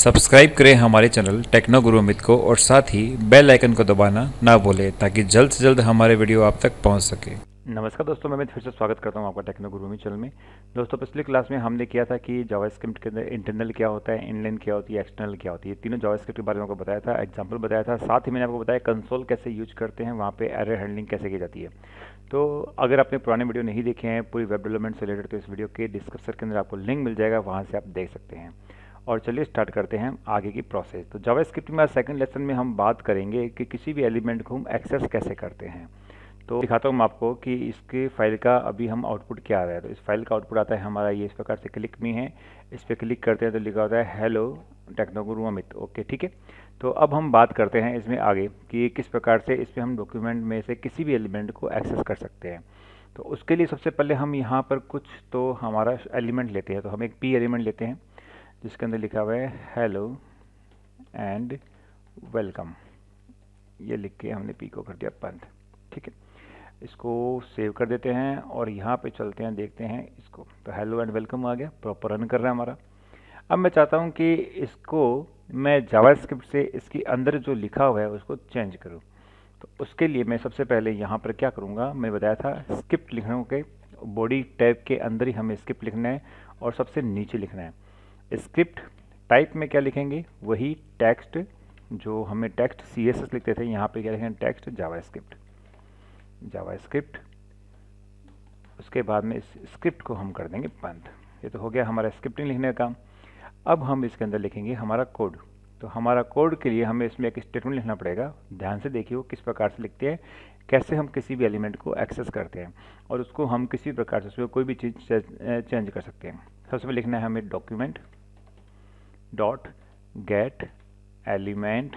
Subscribe करें हमारे channel techno गुरु अमित को और साथ ही बेल आइकन को दबाना ना भूलें ताकि जल्द से जल्द हमारे वीडियो आप तक पहुंच सके। नमस्कार दोस्तों, मैं फिर से स्वागत करता हूं आपका टेक्नो गुरु अमित चैनल में। दोस्तों, पिछली क्लास में हमने किया था कि जावास्क्रिप्ट के अंदर इंटरनल क्या होता है, इनलाइन क्या होती है, एक्सटर्नल क्या होती है। तीनों जावास्क्रिप्ट के बारे में आपको बताया था, एग्जाम्पल बताया था। साथ ही मैंने आपको बताया कंसोल कैसे यूज करते हैं, वहाँ पे एरर हैंडलिंग कैसे की जाती है। तो अगर आपने पुराने वीडियो नहीं देखे हैं पूरी वेब डेवलपमेंट से रिलेटेड, तो इस वीडियो के डिस्क्रिप्शन के अंदर आपको लिंक मिल जाएगा, वहाँ से आप देख सकते हैं। और चलिए स्टार्ट करते हैं आगे की प्रोसेस। तो जावास्क्रिप्ट में सेकंड लेसन में हम बात करेंगे कि किसी भी एलिमेंट को हम एक्सेस कैसे करते हैं। तो दिखाता हूँ मैं आपको कि इसके फाइल का अभी हम आउटपुट क्या आ रहा है। तो इस फाइल का आउटपुट आता है हमारा ये इस प्रकार से, क्लिक मी है, इस पर क्लिक करते हैं तो लिखा होता है हेलो टेक्नो गुरु अमित। ओके, ठीक है। तो अब हम बात करते हैं इसमें आगे कि किस प्रकार से इसमें हम डॉक्यूमेंट में से किसी भी एलिमेंट को एक्सेस कर सकते हैं। तो उसके लिए सबसे पहले हम यहाँ पर कुछ तो हमारा एलिमेंट लेते हैं। तो हम एक पी एलिमेंट लेते हैं जिसके अंदर लिखा हुआ है हेलो एंड वेलकम। ये लिख के हमने पी को कर दिया बंद, ठीक है। इसको सेव कर देते हैं और यहाँ पे चलते हैं, देखते हैं इसको। तो हेलो एंड वेलकम आ गया, प्रॉपर रन कर रहा है हमारा। अब मैं चाहता हूँ कि इसको मैं जावास्क्रिप्ट से इसके अंदर जो लिखा हुआ है उसको चेंज करूँ। तो उसके लिए मैं सबसे पहले यहाँ पर क्या करूँगा, मैंने बताया था स्क्रिप्ट लिखने के बॉडी टैब के अंदर ही हमें स्क्रिप्ट लिखना है और सबसे नीचे लिखना है। स्क्रिप्ट टाइप में क्या लिखेंगे, वही टेक्स्ट जो हमें टेक्स्ट CSS लिखते थे, यहाँ पे क्या लिखेंगे, टेक्स्ट जावास्क्रिप्ट। उसके बाद में इस स्क्रिप्ट को हम कर देंगे बंद। ये तो हो गया हमारा स्क्रिप्टिंग लिखने का काम। अब हम इसके अंदर लिखेंगे हमारा कोड। तो हमारा कोड के लिए हमें इसमें एक स्टेटमेंट लिखना पड़ेगा। ध्यान से देखिए वो किस प्रकार से लिखते हैं, कैसे हम किसी भी एलिमेंट को एक्सेस करते हैं और उसको हम किसी प्रकार से उसमें कोई भी चीज़ चेंज कर सकते हैं। सबसे पहले लिखना है हमें document dot gate element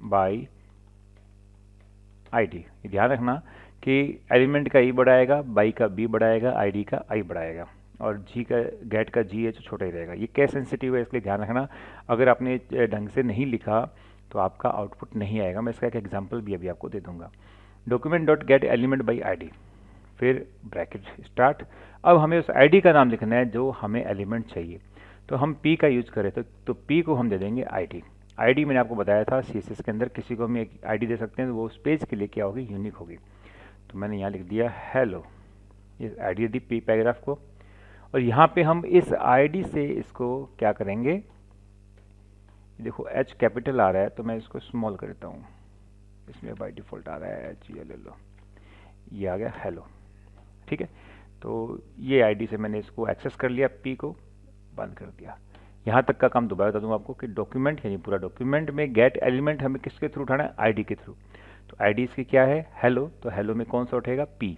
by ID। ध्यान रखना कि एलिमेंट का E बड़ा आएगा, बाई का B बड़ा आएगा, ID का I बड़ा आएगा और G का गेट का G है जो छोटा ही रहेगा। ये केस सेंसिटिव है, इसलिए ध्यान रखना। अगर आपने ढंग से नहीं लिखा तो आपका आउटपुट नहीं आएगा। मैं इसका एक एग्जांपल भी अभी आपको दे दूंगा। Document dot gate element by ID, फिर ब्रैकेट स्टार्ट। अब हमें उस ID का नाम लिखना है जो हमें एलिमेंट चाहिए। तो हम P का यूज करें तो P को हम दे देंगे ID मैंने आपको बताया था CSS के अंदर किसी को हम एक ID दे सकते हैं तो वो उस पेज के लिए क्या होगी, यूनिक होगी। तो मैंने यहाँ लिख दिया हेलो, ये ID दी P पैराग्राफ को। और यहाँ पे हम इस ID से इसको क्या करेंगे, देखो H कैपिटल आ रहा है तो मैं इसको स्मॉल कर देता हूँ। इसमें बाय डिफ़ॉल्ट आ रहा है HELLO, ये आ गया हेलो, ठीक है। तो ये ID से मैंने इसको एक्सेस कर लिया, P को बंद कर दिया। यहाँ तक का काम दोबारा बता दूँ आपको कि डॉक्यूमेंट यानी पूरा डॉक्यूमेंट में गेट एलिमेंट हमें किसके थ्रू उठाना है, ID के थ्रू। तो ID इसकी क्या है, हेलो। तो हेलो में कौन सा उठेगा, P।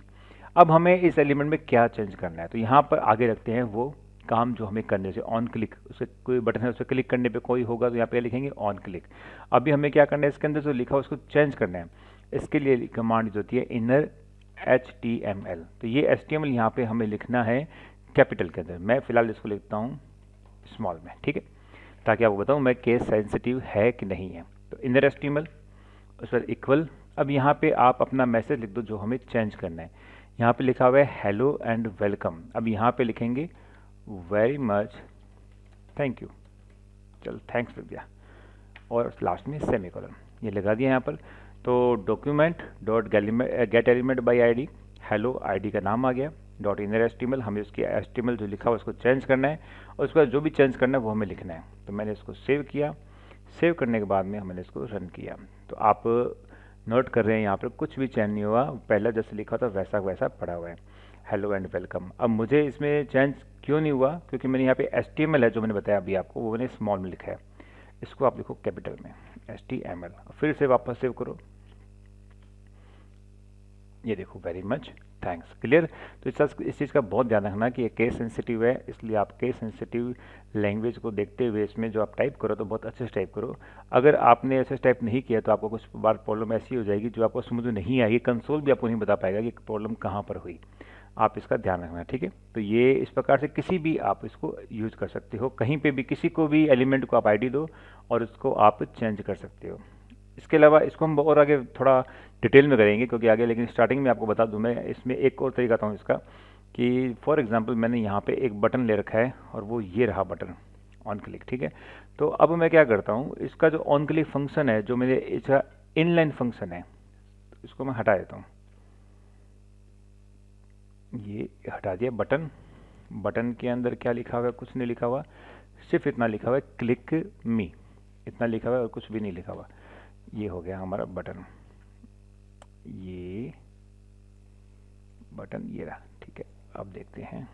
अब हमें इस एलिमेंट में क्या चेंज करना है, तो यहाँ पर आगे रखते हैं वो काम जो हमें करने से ऑन क्लिक, उससे कोई बटन है उस पर क्लिक करने पे कोई होगा तो यहाँ पे लिखेंगे ऑन क्लिक। अभी हमें क्या करना है, इसके अंदर जो लिखा है उसको चेंज करना है। इसके लिए कमांड जो होती है इनर HTML। तो ये HTML यहाँ पे हमें लिखना है कैपिटल के अंदर। मैं फिलहाल इसको लिखता हूँ स्मॉल में, ठीक है, ताकि आपको बताऊँ मैं केस सेंसिटिव है कि नहीं है। तो इनर HTML, उस पर इक्वल। अब यहाँ पे आप अपना मैसेज लिख दो जो हमें चेंज करना है। यहाँ पे लिखा हुआ है हेलो एंड वेलकम। अब यहाँ पे लिखेंगे वेरी मच थैंक यू, चलो थैंक्स लिख दिया और लास्ट में सेमीकोलन ये लगा दिया यहाँ पर। तो document dot gate element by ID, hello ID का नाम आ गया, डॉट इनर HTML, हमें उसकी HTML जो लिखा हुआ उसको चेंज करना है और उसके बाद जो भी चेंज करना है वो हमें लिखना है। तो मैंने इसको सेव किया। सेव करने के बाद में हमने इसको रन किया। तो आप नोट कर रहे हैं यहाँ पर कुछ भी चेंज नहीं हुआ, पहला जैसे लिखा था वैसा वैसा पड़ा हुआ है, हेलो एंड वेलकम। अब मुझे इसमें चेंज क्यों नहीं हुआ, क्योंकि मैंने यहाँ पे HTML है जो मैंने बताया अभी आपको, वो मैंने स्मॉल में लिखा है। इसको आप लिखो कैपिटल में HTML, फिर से वापस सेव करो। ये देखो वेरी मच थैंक्स, क्लियर। तो इस चीज़ का बहुत ध्यान रखना कि ये केस सेंसिटिव है, इसलिए आप केस सेंसिटिव लैंग्वेज को देखते हुए इसमें जो आप टाइप करो तो बहुत अच्छे से टाइप करो। अगर आपने ऐसे टाइप नहीं किया तो आपको कुछ बार प्रॉब्लम ऐसी हो जाएगी जो आपको समझ में नहीं आएगी, कंसोल भी आपको नहीं बता पाएगा कि प्रॉब्लम कहाँ पर हुई। आप इसका ध्यान रखना, ठीक है। तो ये इस प्रकार से किसी भी आप इसको यूज कर सकते हो, कहीं पे भी किसी को भी एलिमेंट को आप ID दो और उसको आप चेंज कर सकते हो। इसके अलावा इसको हम और आगे थोड़ा डिटेल में करेंगे क्योंकि आगे, लेकिन स्टार्टिंग में आपको बता दूं मैं इसमें एक और तरीका था इसका कि फॉर एग्जांपल मैंने यहाँ पे एक बटन ले रखा है और वो ये रहा बटन। ऑन क्लिक, ठीक है। तो अब मैं क्या करता हूँ, इसका जो ऑन क्लिक फंक्शन है, जो मेरे इसका इनलाइन फंक्शन है, तो इसको मैं हटा देता हूँ। ये हटा दिया। बटन के अंदर क्या लिखा हुआ है, कुछ नहीं लिखा हुआ, सिर्फ इतना लिखा हुआ है क्लिक मी, इतना लिखा हुआ है और कुछ भी नहीं लिखा हुआ। ये हो गया हमारा बटन, ये बटन ये रहा, ठीक है। अब देखते हैं,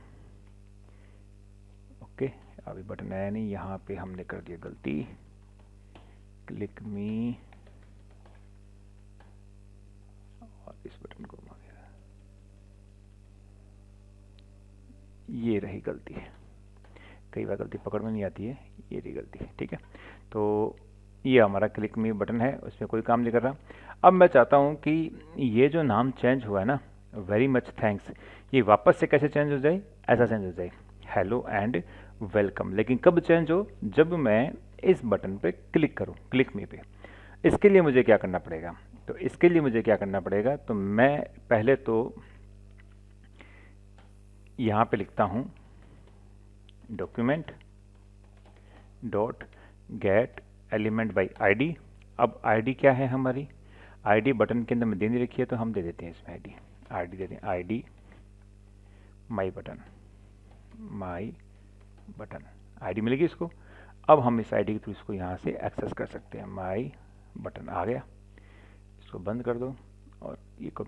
ओके अभी बटन आया नहीं, यहाँ पे हमने कर दिया गलती, क्लिक मी और इस बटन को घुमा दिया, ये रही गलती। कई बार गलती पकड़ में नहीं आती है, ये रही गलती, ठीक है। तो ये हमारा क्लिक मी बटन है, उसमें कोई काम नहीं कर रहा। अब मैं चाहता हूँ कि ये जो नाम चेंज हुआ है ना, वेरी मच थैंक्स, ये वापस से कैसे चेंज हो जाए, ऐसा चेंज हो जाए, हेलो एंड वेलकम। लेकिन कब चेंज हो, जब मैं इस बटन पे क्लिक करूँ, क्लिक मी पे। इसके लिए मुझे क्या करना पड़ेगा, तो इसके लिए मुझे क्या करना पड़ेगा, तो मैं पहले तो यहाँ पे लिखता हूँ document dot gate element by ID. अब आईडी क्या है हमारी, आईडी बटन के अंदर में देनी रखी है, तो हम दे देते हैं इसमें आईडी दे दें, आईडी माई बटन आईडी मिलेगी इसको। अब हम इस आईडी के थ्रू इसको यहाँ से एक्सेस कर सकते हैं। माई बटन आ गया, इसको बंद कर दो और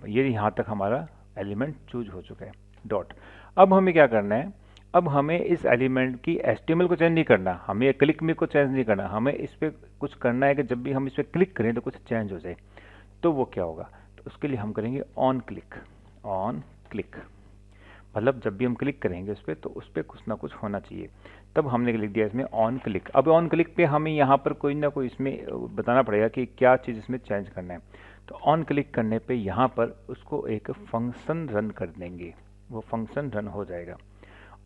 ये यहाँ तक हमारा एलिमेंट चूज हो चुका है। डॉट, अब हमें क्या करना है, अब हमें इस एलिमेंट की HTML को चेंज नहीं करना, हमें क्लिक मी को चेंज नहीं करना, हमें इस पर कुछ करना है कि जब भी हम इस पर क्लिक करें तो कुछ चेंज हो जाए। तो वो क्या होगा, तो उसके लिए हम करेंगे ऑन क्लिक, मतलब जब भी हम क्लिक करेंगे उस पर, तो उस पर कुछ ना कुछ होना चाहिए। तब हमने लिख दिया इसमें ऑन क्लिक। अब ऑन क्लिक पे हमें यहाँ पर कोई ना कोई इसमें बताना पड़ेगा कि क्या चीज़ इसमें चेंज करना है। तो ऑन क्लिक करने पे यहाँ पर उसको एक फंक्शन रन कर देंगे, वो फंक्शन रन हो जाएगा।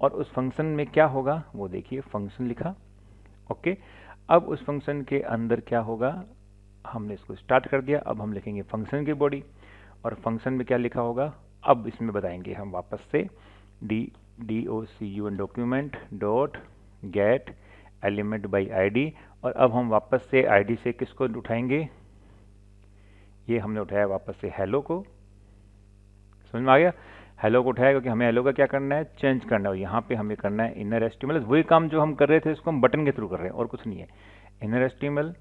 और उस फंक्शन में क्या होगा वो देखिए, फंक्शन लिखा, ओके। अब उस फंक्शन के अंदर क्या होगा, हमने इसको स्टार्ट कर दिया। अब हम लिखेंगे फंक्शन की बॉडी, और फंक्शन में क्या लिखा होगा, अब इसमें बताएंगे हम वापस से DOCUN document dot gate element by ID. और अब हम वापस से आईडी से किसको उठाएंगे, ये हमने उठाया वापस से हेलो को, समझ में आ गया, हेलो को उठाया, क्योंकि हमें हेलो का क्या करना है, चेंज करना है। यहाँ पे हमें करना है इनर HTML, वही काम जो हम कर रहे थे इसको हम बटन के थ्रू कर रहे हैं और कुछ नहीं है। इनर HTML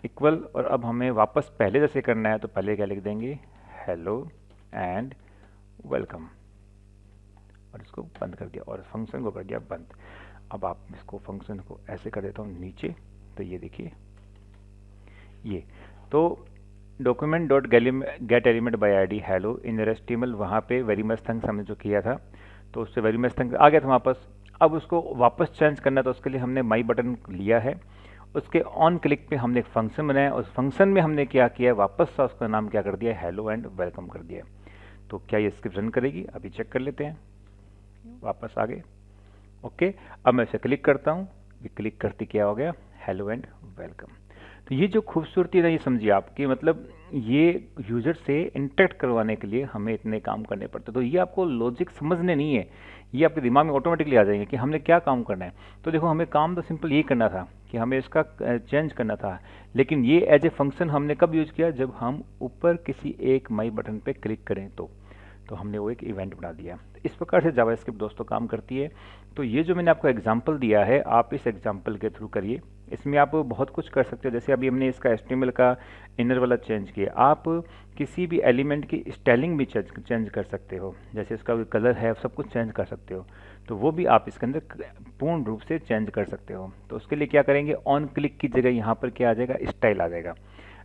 इक्वल, और अब हमें वापस पहले जैसे करना है, तो पहले क्या लिख देंगे, हेलो एंड वेलकम, और इसको बंद कर दिया और फंक्शन को कर दिया बंद। अब आप इसको फंक्शन को ऐसे कर देता हूँ नीचे, तो ये देखिए, ये तो document dot gate element by ID hello in HTML, वहाँ पे वेरी मच थैंक्स हमने जो किया था, तो उससे वेरी मच थैंक्स आ गया था वापस। अब उसको वापस चेंज करना, तो उसके लिए हमने माई बटन लिया है, उसके ऑन क्लिक पे हमने एक फंक्शन बनाया, उस फंक्शन में हमने क्या किया, वापस सा उसका नाम क्या कर दिया, हेलो एंड वेलकम कर दिया। तो क्या ये स्क्रिप्ट रन करेगी, अभी चेक कर लेते हैं। वापस आ गए, ओके। अब मैं इसे क्लिक करता हूँ, ये क्लिक करते क्या हो गया, हेलो एंड वेलकम। तो ये जो खूबसूरती है, ये समझिए आपकी, मतलब ये यूजर से इंटरेक्ट करवाने के लिए हमें इतने काम करने पड़ते। तो ये आपको लॉजिक समझने नहीं है, ये आपके दिमाग में ऑटोमेटिकली आ जाएंगे कि हमने क्या काम करना है। तो देखो, हमें काम तो सिंपल यही करना था कि हमें इसका चेंज करना था, लेकिन ये एज ए फंक्शन हमने कब यूज किया, जब हम ऊपर किसी एक माई बटन पे क्लिक करें तो हमने वो एक इवेंट बना दिया। इस प्रकार से जावास्क्रिप्ट दोस्तों काम करती है। तो ये जो मैंने आपको एग्जांपल दिया है, आप इस एग्जांपल के थ्रू करिए, इसमें आप बहुत कुछ कर सकते हो। जैसे अभी हमने इसका HTML का इनर वाला चेंज किया, आप किसी भी एलिमेंट की स्टाइलिंग भी चेंज कर सकते हो, जैसे इसका कलर है, सब कुछ चेंज कर सकते हो, तो वो भी आप इसके अंदर पूर्ण रूप से चेंज कर सकते हो। तो उसके लिए क्या करेंगे, ऑन क्लिक की जगह यहाँ पर क्या आ जाएगा, स्टाइल आ जाएगा,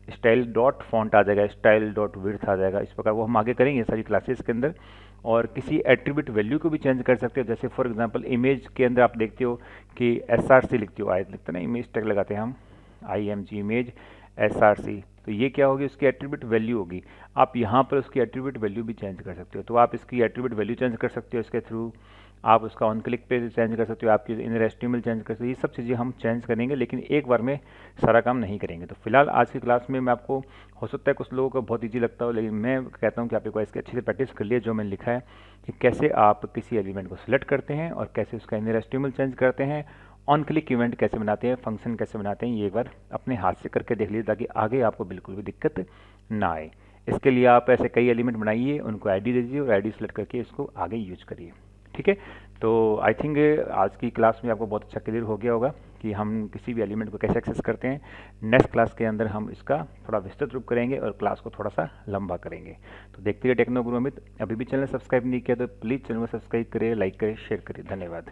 स्टाइल डॉट फॉन्ट आ जाएगा, स्टाइल डॉट विड्थ आ जाएगा। इस प्रकार वो हम आगे करेंगे सारी क्लासेस के अंदर। और किसी एट्रीब्यूट वैल्यू को भी चेंज कर सकते हो, जैसे फॉर एग्जांपल इमेज के अंदर आप देखते हो कि SRC लिखते हो, आई लिखते हैं ना, इमेज टैग लगाते हैं हम, IMG इमेज SRC, तो ये क्या होगी, उसकी एट्रीब्यूट वैल्यू होगी। आप यहाँ पर उसकी एट्रीब्यूट वैल्यू भी चेंज कर सकते हो, तो आप इसकी एट्रीब्यूट वैल्यू चेंज कर सकते हो इसके थ्रू, आप उसका ऑन क्लिक पे चेंज कर सकते हो, आपकी इनर HTML चेंज कर सकते हो। ये सब चीज़ें हम चेंज करेंगे, लेकिन एक बार में सारा काम नहीं करेंगे। तो फिलहाल आज की क्लास में मैं आपको, हो सकता है कुछ लोगों को बहुत ईजी लगता हो, लेकिन मैं कहता हूँ कि आप एक बार इसकी अच्छे से प्रैक्टिस कर लिए, जो मैंने लिखा है कि कैसे आप किसी एलिमेंट को सिलेक्ट करते हैं और कैसे उसका इनर HTML चेंज करते हैं, ऑन क्लिक इवेंट कैसे बनाते हैं, फंक्शन कैसे बनाते हैं, ये एक बार अपने हाथ से करके देख लीजिए ताकि आगे आपको बिल्कुल भी दिक्कत ना आए। इसके लिए आप ऐसे कई एलिमेंट बनाइए, उनको आईडी दे दीजिए और आईडी सेलेक्ट करके इसको आगे यूज करिए। ठीक है, तो आई थिंक आज की क्लास में आपको बहुत अच्छा क्लियर हो गया होगा कि हम किसी भी एलिमेंट को कैसे एक्सेस करते हैं। नेक्स्ट क्लास के अंदर हम इसका थोड़ा विस्तृत रूप करेंगे और क्लास को थोड़ा सा लंबा करेंगे। तो देखते रहिए टेक्नो गुरु अमित। अभी भी चैनल सब्सक्राइब नहीं किया तो प्लीज़ चैनल को सब्सक्राइब करिए, लाइक करिए, शेयर करिए। धन्यवाद।